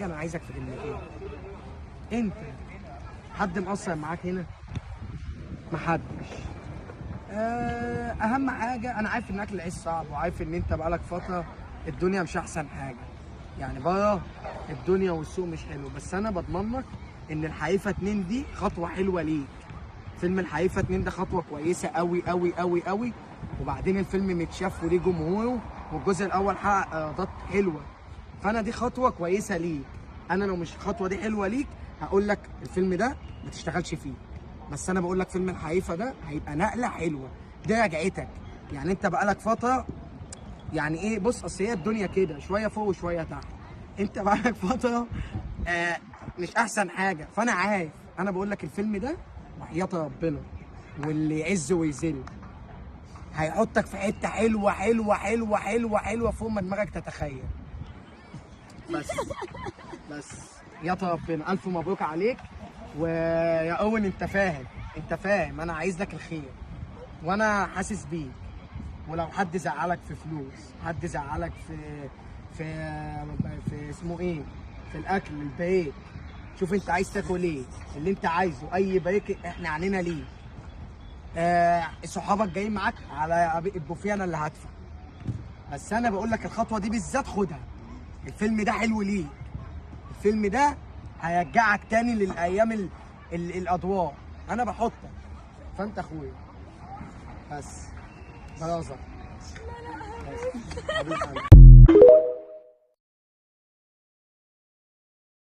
حاجه انا عايزك في كلمتين. انت حد مقصر معاك هنا؟ محدش. اهم حاجه، انا عارف ان اكل العيش صعب، وعارف ان انت بقالك فتره الدنيا مش احسن حاجه، يعني بره الدنيا والسوق مش حلو، بس انا بضمن لك ان الحقيقه 2 دي خطوه حلوه ليك. فيلم الحقيقه 2 ده خطوه كويسه قوي قوي قوي قوي، وبعدين الفيلم متشاف وليه جمهوره، والجزء الاول حقق ايرادات حلوه، فانا دي خطوه كويسه ليك. انا لو مش الخطوه دي حلوه ليك هقول لك الفيلم ده ما تشتغلش فيه، بس انا بقول لك فيلم الحقيقه ده هيبقى نقله حلوه، دي رجعتك. يعني انت بقالك فتره، يعني ايه، بص اصل هي الدنيا كده شويه فوق وشويه تحت، انت بقالك فتره مش احسن حاجه، فانا عارف. انا بقول لك الفيلم ده وحياة ربنا واللي يعز ويذل هيحطك في حته حلوه حلوه حلوه حلوه حلوه فوق ما دماغك تتخيل. بس يا ربنا الف مبروك عليك. ويا اوين انت فاهم، انت فاهم انا عايز لك الخير، وانا حاسس بيك. ولو حد زعلك في فلوس، حد زعلك في في اسمه ايه، في الاكل، البريك، شوف انت عايز تاكل ايه، اللي انت عايزه، اي بريك احنا عنينا ليه. صحابك جايين معاك على البوفيه، انا اللي هدفع. بس انا بقول لك الخطوه دي بالذات خدها، الفيلم ده حلو ليك، الفيلم ده هيرجعك تاني للايام الاضواء، انا بحطك، فانت اخويا بس برازة. بس حبيب قلبي.